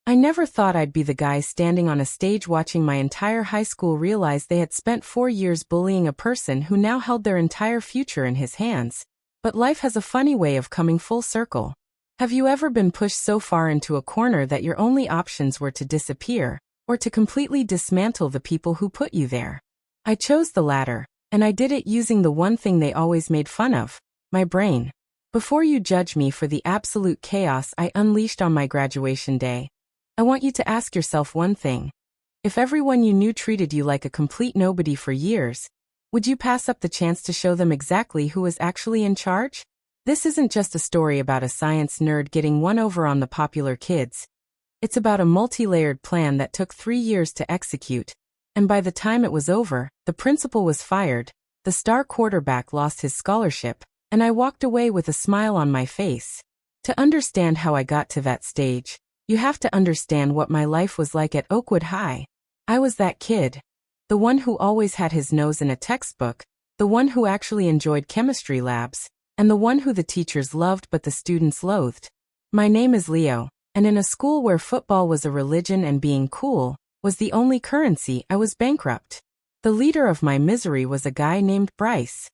I never thought I'd be the guy standing on a stage watching my entire high school realize they had spent 4 years bullying a person who now held their entire future in his hands. But life has a funny way of coming full circle. Have you ever been pushed so far into a corner that your only options were to disappear, or to completely dismantle the people who put you there? I chose the latter, and I did it using the one thing they always made fun of, my brain. Before you judge me for the absolute chaos I unleashed on my graduation day, I want you to ask yourself one thing. If everyone you knew treated you like a complete nobody for years, would you pass up the chance to show them exactly who was actually in charge? This isn't just a story about a science nerd getting one over on the popular kids. It's about a multi-layered plan that took 3 years to execute, and by the time it was over, the principal was fired, the star quarterback lost his scholarship, and I walked away with a smile on my face. To understand how I got to that stage, you have to understand what my life was like at Oakwood High. I was that kid. The one who always had his nose in a textbook, the one who actually enjoyed chemistry labs, and the one who the teachers loved but the students loathed. My name is Leo, and in a school where football was a religion and being cool was the only currency, I was bankrupt. The leader of my misery was a guy named Bryce.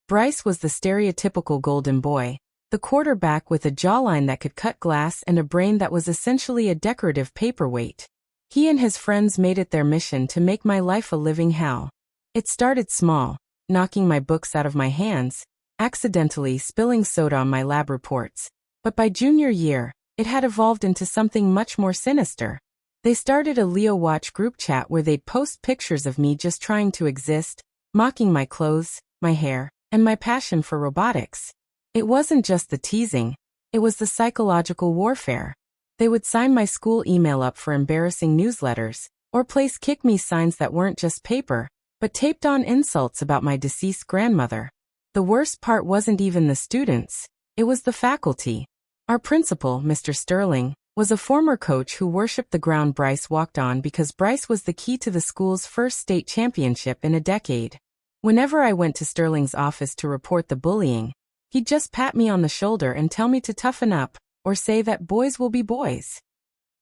Bryce was the stereotypical golden boy, the quarterback with a jawline that could cut glass and a brain that was essentially a decorative paperweight. He and his friends made it their mission to make my life a living hell. It started small, knocking my books out of my hands, accidentally spilling soda on my lab reports. But by junior year, it had evolved into something much more sinister. They started a Leo Watch group chat where they'd post pictures of me just trying to exist, mocking my clothes, my hair, and my passion for robotics. It wasn't just the teasing, it was the psychological warfare. They would sign my school email up for embarrassing newsletters, or place kick me signs that weren't just paper, but taped on insults about my deceased grandmother. The worst part wasn't even the students, it was the faculty. Our principal, Mr. Sterling, was a former coach who worshipped the ground Bryce walked on because Bryce was the key to the school's first state championship in a decade. Whenever I went to Sterling's office to report the bullying, he'd just pat me on the shoulder and tell me to toughen up, or say that boys will be boys.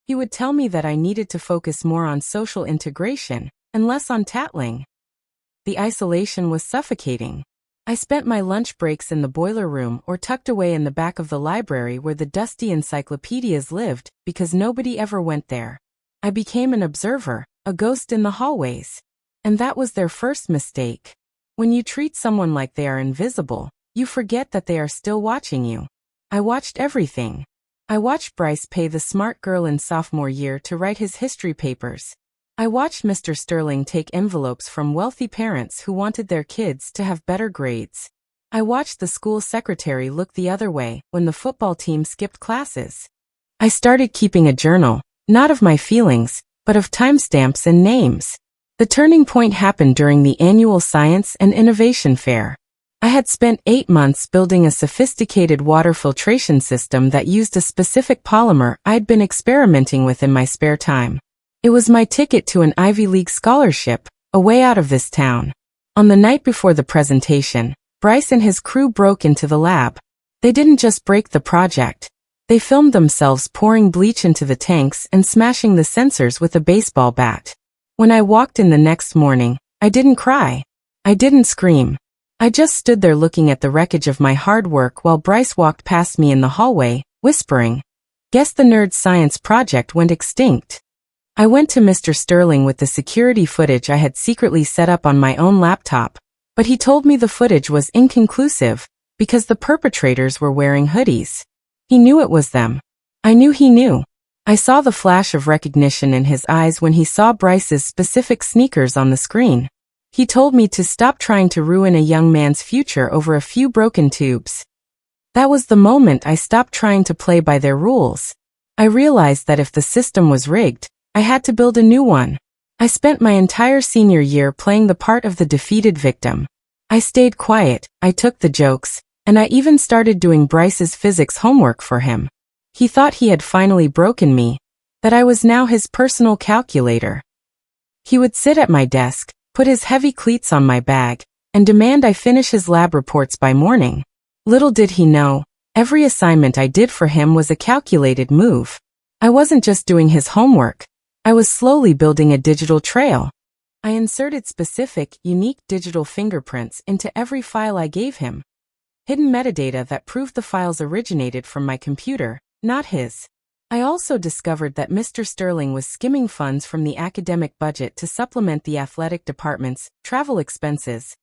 He would tell me that I needed to focus more on social integration, and less on tattling. The isolation was suffocating. I spent my lunch breaks in the boiler room or tucked away in the back of the library where the dusty encyclopedias lived, because nobody ever went there. I became an observer, a ghost in the hallways. And that was their first mistake. When you treat someone like they are invisible, you forget that they are still watching you. I watched everything. I watched Bryce pay the smart girl in sophomore year to write his history papers. I watched Mr. Sterling take envelopes from wealthy parents who wanted their kids to have better grades. I watched the school secretary look the other way when the football team skipped classes. I started keeping a journal, not of my feelings, but of timestamps and names. The turning point happened during the annual Science and Innovation Fair. I had spent 8 months building a sophisticated water filtration system that used a specific polymer I'd been experimenting with in my spare time. It was my ticket to an Ivy League scholarship, away out of this town. On the night before the presentation, Bryce and his crew broke into the lab. They didn't just break the project. They filmed themselves pouring bleach into the tanks and smashing the sensors with a baseball bat. When I walked in the next morning, I didn't cry. I didn't scream. I just stood there looking at the wreckage of my hard work while Bryce walked past me in the hallway, whispering, "Guess the nerd's science project went extinct." I went to Mr. Sterling with the security footage I had secretly set up on my own laptop, but he told me the footage was inconclusive because the perpetrators were wearing hoodies. He knew it was them. I knew he knew. I saw the flash of recognition in his eyes when he saw Bryce's specific sneakers on the screen. He told me to stop trying to ruin a young man's future over a few broken tubes. That was the moment I stopped trying to play by their rules. I realized that if the system was rigged, I had to build a new one. I spent my entire senior year playing the part of the defeated victim. I stayed quiet, I took the jokes, and I even started doing Bryce's physics homework for him. He thought he had finally broken me, that I was now his personal calculator. He would sit at my desk, put his heavy cleats on my bag, and demand I finish his lab reports by morning. Little did he know, every assignment I did for him was a calculated move. I wasn't just doing his homework. I was slowly building a digital trail. I inserted specific, unique digital fingerprints into every file I gave him. Hidden metadata that proved the files originated from my computer, not his. I also discovered that Mr. Sterling was skimming funds from the academic budget to supplement the athletic department's travel expenses.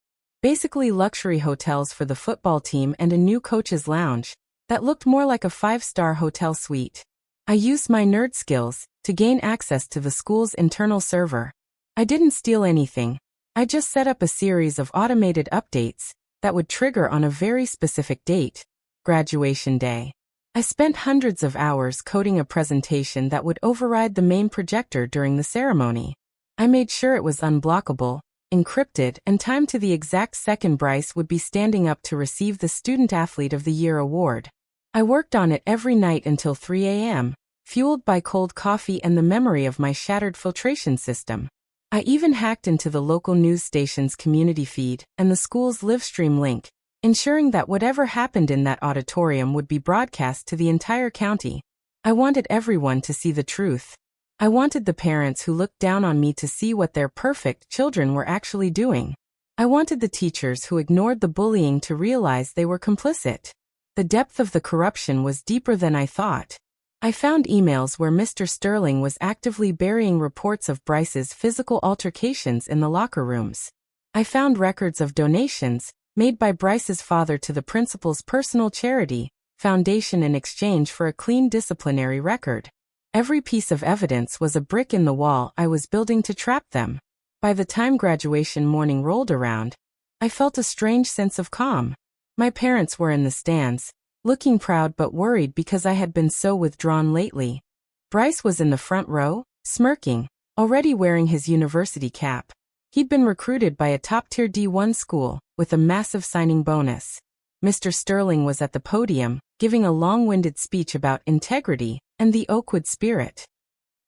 Basically luxury hotels for the football team and a new coach's lounge that looked more like a 5-star hotel suite. I used my nerd skills to gain access to the school's internal server. I didn't steal anything. I just set up a series of automated updates that would trigger on a very specific date, graduation day. I spent hundreds of hours coding a presentation that would override the main projector during the ceremony. I made sure it was unblockable, encrypted, and timed to the exact second Bryce would be standing up to receive the Student Athlete of the Year award. I worked on it every night until 3 a.m., fueled by cold coffee and the memory of my shattered filtration system. I even hacked into the local news station's community feed and the school's livestream link, ensuring that whatever happened in that auditorium would be broadcast to the entire county. I wanted everyone to see the truth. I wanted the parents who looked down on me to see what their perfect children were actually doing. I wanted the teachers who ignored the bullying to realize they were complicit. The depth of the corruption was deeper than I thought. I found emails where Mr. Sterling was actively burying reports of Bryce's physical altercations in the locker rooms. I found records of donations made by Bryce's father to the principal's personal charity foundation in exchange for a clean disciplinary record. Every piece of evidence was a brick in the wall I was building to trap them. By the time graduation morning rolled around, I felt a strange sense of calm. My parents were in the stands, looking proud but worried because I had been so withdrawn lately. Bryce was in the front row, smirking, already wearing his university cap. He'd been recruited by a top-tier D1 school, with a massive signing bonus. Mr. Sterling was at the podium, giving a long-winded speech about integrity and the Oakwood spirit.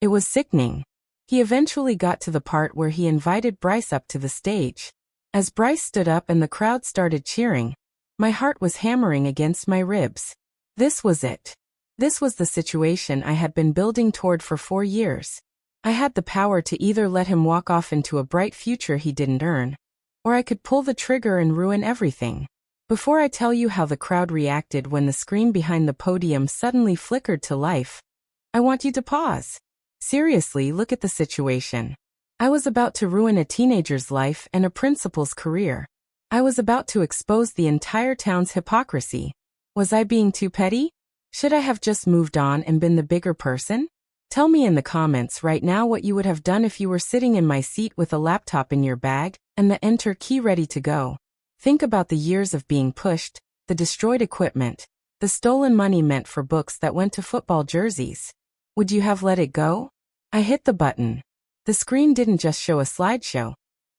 It was sickening. He eventually got to the part where he invited Bryce up to the stage. As Bryce stood up and the crowd started cheering, my heart was hammering against my ribs. This was it. This was the situation I had been building toward for 4 years. I had the power to either let him walk off into a bright future he didn't earn, or I could pull the trigger and ruin everything. Before I tell you how the crowd reacted when the screen behind the podium suddenly flickered to life, I want you to pause. Seriously, look at the situation. I was about to ruin a teenager's life and a principal's career. I was about to expose the entire town's hypocrisy. Was I being too petty? Should I have just moved on and been the bigger person? Tell me in the comments right now what you would have done if you were sitting in my seat with a laptop in your bag and the enter key ready to go. Think about the years of being pushed, the destroyed equipment, the stolen money meant for books that went to football jerseys. Would you have let it go? I hit the button. The screen didn't just show a slideshow.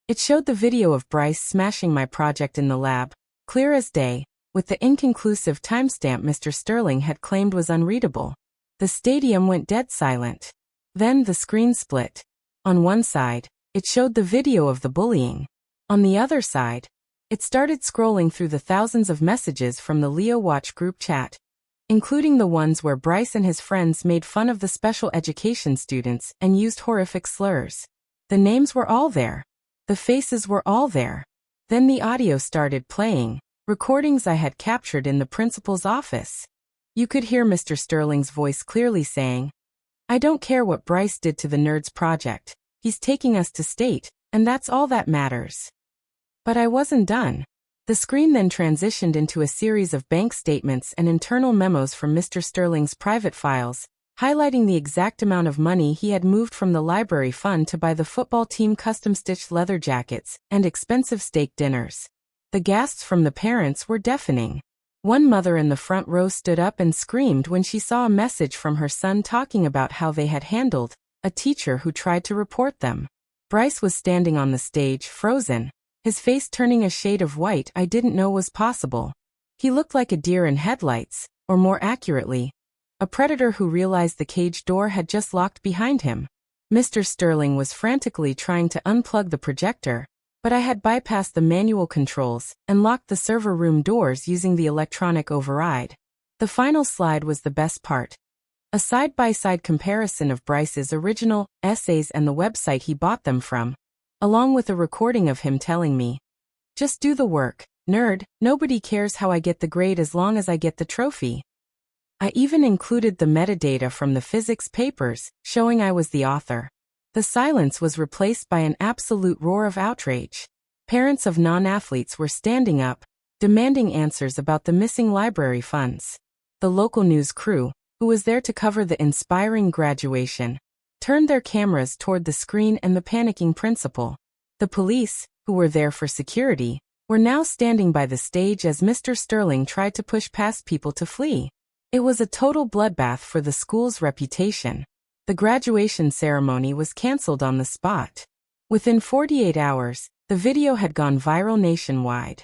It showed the video of Bryce smashing my project in the lab, clear as day, with the inconclusive timestamp Mr. Sterling had claimed was unreadable. The stadium went dead silent. Then the screen split. On one side, it showed the video of the bullying. On the other side, it started scrolling through the thousands of messages from the Leo Watch group chat, including the ones where Bryce and his friends made fun of the special education students and used horrific slurs. The names were all there. The faces were all there. Then the audio started playing, recordings I had captured in the principal's office. You could hear Mr. Sterling's voice clearly saying, "I don't care what Bryce did to the Nerds project. He's taking us to state, and that's all that matters." But I wasn't done. The screen then transitioned into a series of bank statements and internal memos from Mr. Sterling's private files, highlighting the exact amount of money he had moved from the library fund to buy the football team custom-stitched leather jackets and expensive steak dinners. The gasps from the parents were deafening. One mother in the front row stood up and screamed when she saw a message from her son talking about how they had handled a teacher who tried to report them. Bryce was standing on the stage, frozen, his face turning a shade of white I didn't know was possible. He looked like a deer in headlights, or more accurately, a predator who realized the cage door had just locked behind him. Mr. Sterling was frantically trying to unplug the projector, but I had bypassed the manual controls and locked the server room doors using the electronic override. The final slide was the best part. A side-by-side comparison of Bryce's original essays and the website he bought them from, along with a recording of him telling me, "Just do the work, nerd, nobody cares how I get the grade as long as I get the trophy." I even included the metadata from the physics papers, showing I was the author. The silence was replaced by an absolute roar of outrage. Parents of non-athletes were standing up, demanding answers about the missing library funds. The local news crew, who was there to cover the inspiring graduation, turned their cameras toward the screen and the panicking principal. The police, who were there for security, were now standing by the stage as Mr. Sterling tried to push past people to flee. It was a total bloodbath for the school's reputation. The graduation ceremony was canceled on the spot. Within 48 hours, the video had gone viral nationwide.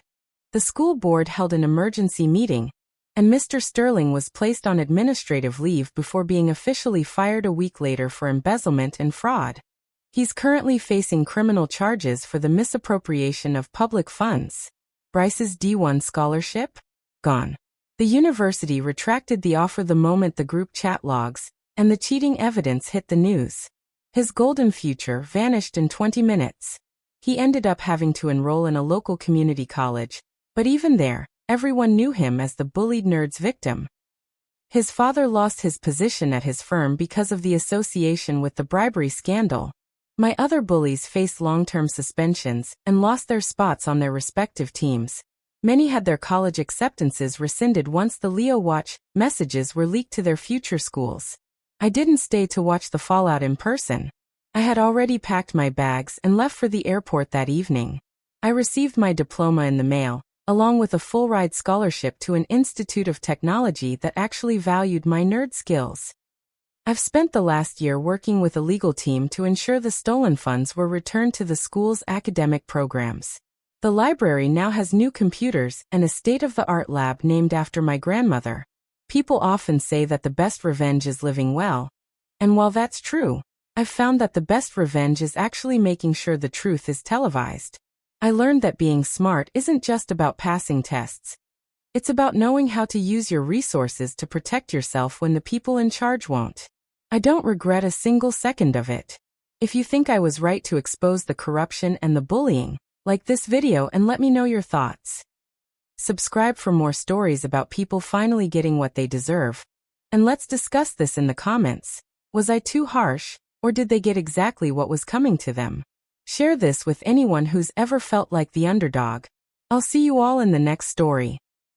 The school board held an emergency meeting, and Mr. Sterling was placed on administrative leave before being officially fired a week later for embezzlement and fraud. He's currently facing criminal charges for the misappropriation of public funds. Bryce's D1 scholarship? Gone. The university retracted the offer the moment the group chat logs and the cheating evidence hit the news. His golden future vanished in 20 minutes. He ended up having to enroll in a local community college, but even there, everyone knew him as the bullied nerd's victim. His father lost his position at his firm because of the association with the bribery scandal. My other bullies faced long-term suspensions and lost their spots on their respective teams. Many had their college acceptances rescinded once the Leo Watch messages were leaked to their future schools. I didn't stay to watch the fallout in person. I had already packed my bags and left for the airport that evening. I received my diploma in the mail, along with a full-ride scholarship to an institute of technology that actually valued my nerd skills. I've spent the last year working with a legal team to ensure the stolen funds were returned to the school's academic programs. The library now has new computers and a state-of-the-art lab named after my grandmother. People often say that the best revenge is living well. And while that's true, I've found that the best revenge is actually making sure the truth is televised. I learned that being smart isn't just about passing tests. It's about knowing how to use your resources to protect yourself when the people in charge won't. I don't regret a single second of it. If you think I was right to expose the corruption and the bullying, like this video and let me know your thoughts. Subscribe for more stories about people finally getting what they deserve. And let's discuss this in the comments. Was I too harsh, or did they get exactly what was coming to them? Share this with anyone who's ever felt like the underdog. I'll see you all in the next story.